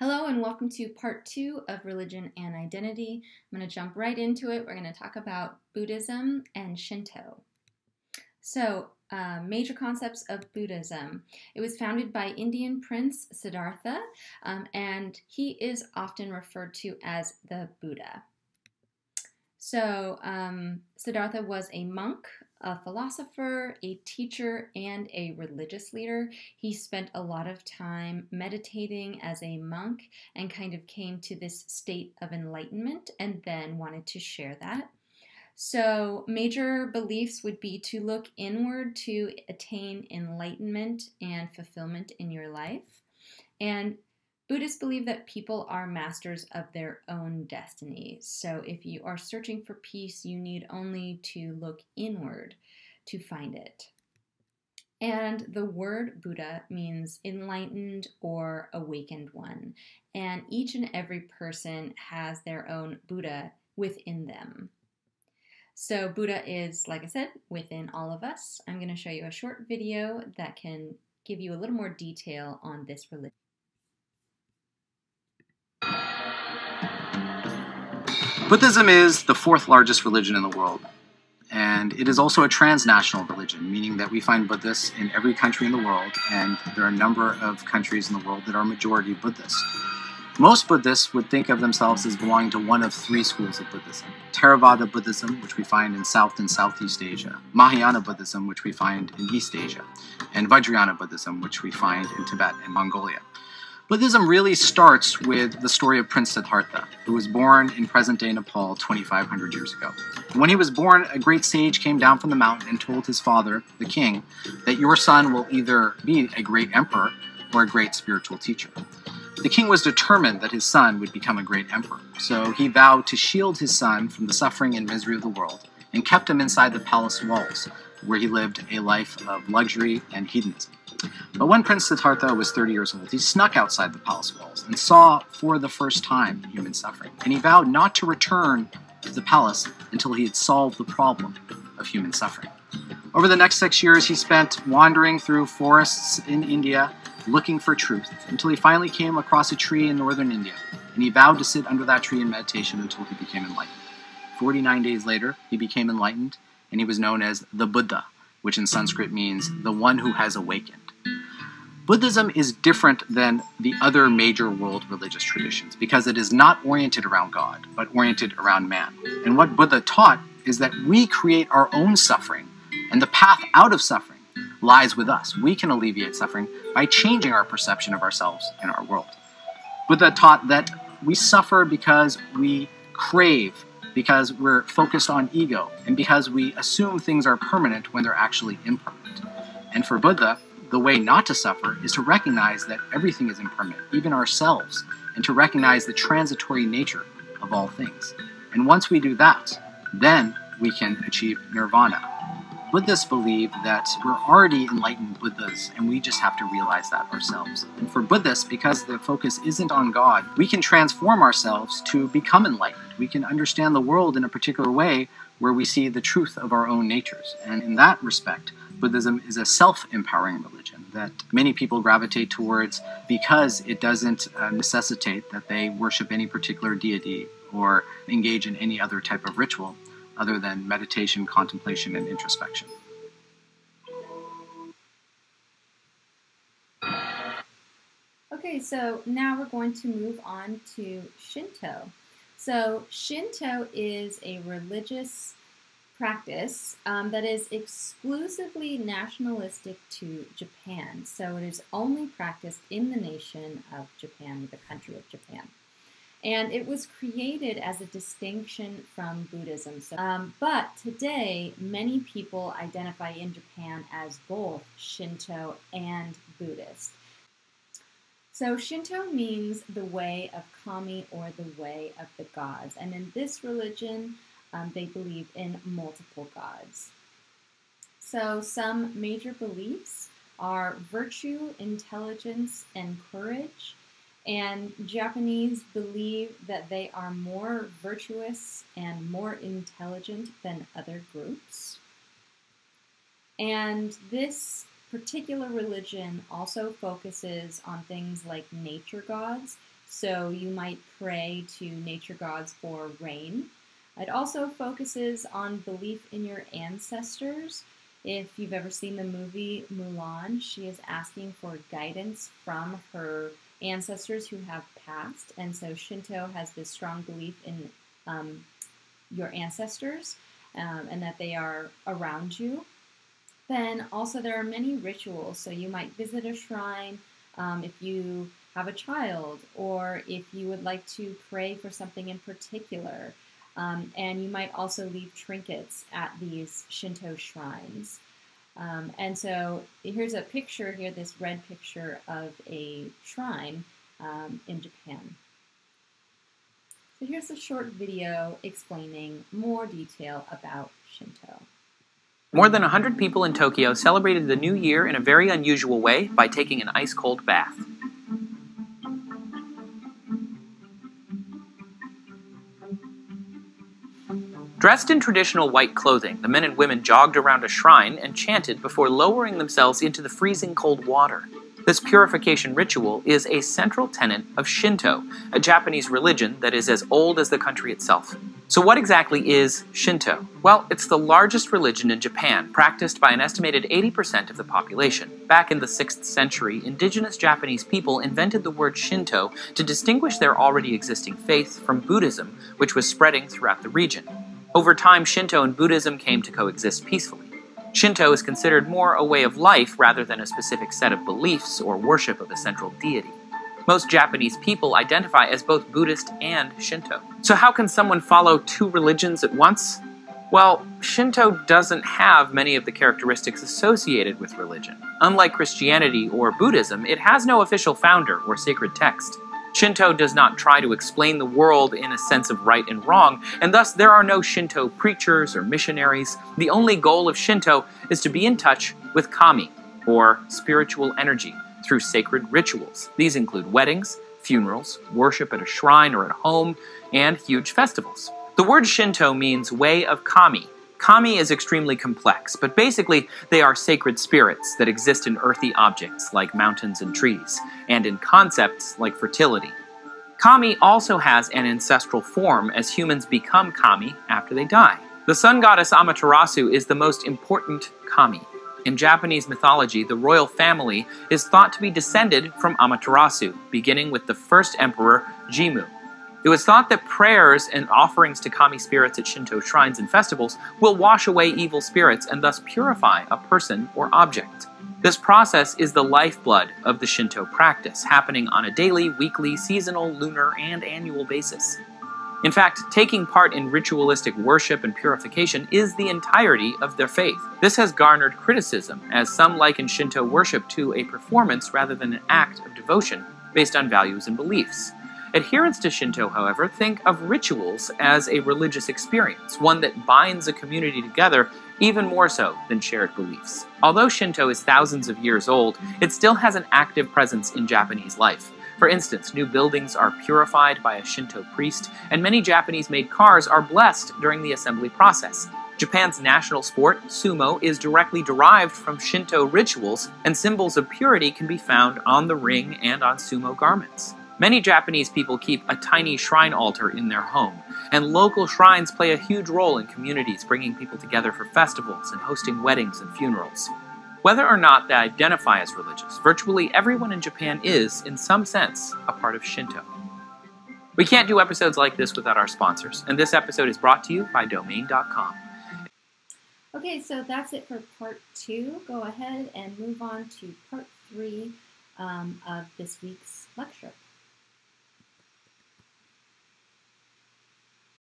Hello and welcome to part 2 of Religion and Identity. I'm going to jump right into it. We're going to talk about Buddhism and Shinto. So, major concepts of Buddhism. It was founded by Indian Prince Siddhartha, and he is often referred to as the Buddha. So, Siddhartha was a monk, a philosopher, a teacher, and a religious leader. He spent a lot of time meditating as a monk and kind of came to this state of enlightenment and then wanted to share that. So, major beliefs would be to look inward to attain enlightenment and fulfillment in your life. And Buddhists believe that people are masters of their own destinies. So if you are searching for peace, you need only to look inward to find it. And the word Buddha means enlightened or awakened one. And each and every person has their own Buddha within them. So Buddha is, like I said, within all of us. I'm going to show you a short video that can give you a little more detail on this religion. Buddhism is the fourth largest religion in the world, and it is also a transnational religion, meaning that we find Buddhists in every country in the world, and there are a number of countries in the world that are majority Buddhist. Most Buddhists would think of themselves as belonging to one of three schools of Buddhism: Theravada Buddhism, which we find in South and Southeast Asia; Mahayana Buddhism, which we find in East Asia; and Vajrayana Buddhism, which we find in Tibet and Mongolia. Buddhism really starts with the story of Prince Siddhartha, who was born in present-day Nepal 2,500 years ago. When he was born, a great sage came down from the mountain and told his father, the king, that your son will either be a great emperor or a great spiritual teacher. The king was determined that his son would become a great emperor, so he vowed to shield his son from the suffering and misery of the world and kept him inside the palace walls, where he lived a life of luxury and hedonism. But when Prince Siddhartha was 30 years old, he snuck outside the palace walls and saw for the first time human suffering. And he vowed not to return to the palace until he had solved the problem of human suffering. Over the next 6 years, he spent wandering through forests in India, looking for truth, until he finally came across a tree in northern India. And he vowed to sit under that tree in meditation until he became enlightened. 49 days later, he became enlightened, and he was known as the Buddha, which in Sanskrit means the one who has awakened. Buddhism is different than the other major world religious traditions because it is not oriented around God, but oriented around man. And what Buddha taught is that we create our own suffering, and the path out of suffering lies with us. We can alleviate suffering by changing our perception of ourselves and our world. Buddha taught that we suffer because we crave, because we're focused on ego, and because we assume things are permanent when they're actually impermanent. And for Buddha, the way not to suffer is to recognize that everything is impermanent, even ourselves, and to recognize the transitory nature of all things. And once we do that, then we can achieve nirvana. Buddhists believe that we're already enlightened Buddhas, and we just have to realize that ourselves. And for Buddhists, because the focus isn't on God, we can transform ourselves to become enlightened. We can understand the world in a particular way where we see the truth of our own natures. And in that respect, Buddhism is a self-empowering religion that many people gravitate towards because it doesn't necessitate that they worship any particular deity or engage in any other type of ritual other than meditation, contemplation, and introspection. Okay, so now we're going to move on to Shinto. So Shinto is a religious practice that is exclusively nationalistic to Japan. So it is only practiced in the nation of Japan, the country of Japan. And it was created as a distinction from Buddhism. But today, many people identify in Japan as both Shinto and Buddhist. So Shinto means the way of kami, or the way of the gods. And in this religion, they believe in multiple gods. So some major beliefs are virtue, intelligence, and courage. And Japanese believe that they are more virtuous and more intelligent than other groups. And this particular religion also focuses on things like nature gods. So you might pray to nature gods for rain. It also focuses on belief in your ancestors. If you've ever seen the movie Mulan, she is asking for guidance from her ancestors who have passed. And so Shinto has this strong belief in your ancestors and that they are around you. Then also there are many rituals. So you might visit a shrine if you have a child, or if you would like to pray for something in particular. And you might also leave trinkets at these Shinto shrines. And so here's a picture here, this red picture of a shrine in Japan. So here's a short video explaining more detail about Shinto. More than 100 people in Tokyo celebrated the new year in a very unusual way by taking an ice-cold bath. Dressed in traditional white clothing, the men and women jogged around a shrine and chanted before lowering themselves into the freezing cold water. This purification ritual is a central tenet of Shinto, a Japanese religion that is as old as the country itself. So what exactly is Shinto? Well, it's the largest religion in Japan, practiced by an estimated 80% of the population. Back in the 6th century, indigenous Japanese people invented the word Shinto to distinguish their already existing faith from Buddhism, which was spreading throughout the region. Over time, Shinto and Buddhism came to coexist peacefully. Shinto is considered more a way of life rather than a specific set of beliefs or worship of a central deity. Most Japanese people identify as both Buddhist and Shinto. So how can someone follow two religions at once? Well, Shinto doesn't have many of the characteristics associated with religion. Unlike Christianity or Buddhism, it has no official founder or sacred text. Shinto does not try to explain the world in a sense of right and wrong, and thus there are no Shinto preachers or missionaries. The only goal of Shinto is to be in touch with kami, or spiritual energy, through sacred rituals. These include weddings, funerals, worship at a shrine or at home, and huge festivals. The word Shinto means way of kami. Kami is extremely complex, but basically they are sacred spirits that exist in earthy objects like mountains and trees, and in concepts like fertility. Kami also has an ancestral form as humans become kami after they die. The sun goddess Amaterasu is the most important kami. In Japanese mythology, the royal family is thought to be descended from Amaterasu, beginning with the first emperor, Jimmu. It was thought that prayers and offerings to kami spirits at Shinto shrines and festivals will wash away evil spirits and thus purify a person or object. This process is the lifeblood of the Shinto practice, happening on a daily, weekly, seasonal, lunar, and annual basis. In fact, taking part in ritualistic worship and purification is the entirety of their faith. This has garnered criticism, as some liken Shinto worship to a performance rather than an act of devotion based on values and beliefs. Adherents to Shinto, however, think of rituals as a religious experience, one that binds a community together even more so than shared beliefs. Although Shinto is thousands of years old, it still has an active presence in Japanese life. For instance, new buildings are purified by a Shinto priest, and many Japanese-made cars are blessed during the assembly process. Japan's national sport, sumo, is directly derived from Shinto rituals, and symbols of purity can be found on the ring and on sumo garments. Many Japanese people keep a tiny shrine altar in their home, and local shrines play a huge role in communities, bringing people together for festivals and hosting weddings and funerals. Whether or not they identify as religious, virtually everyone in Japan is, in some sense, a part of Shinto. We can't do episodes like this without our sponsors, and this episode is brought to you by Domain.com. Okay, so that's it for part 2. Go ahead and move on to part 3 of this week's lecture.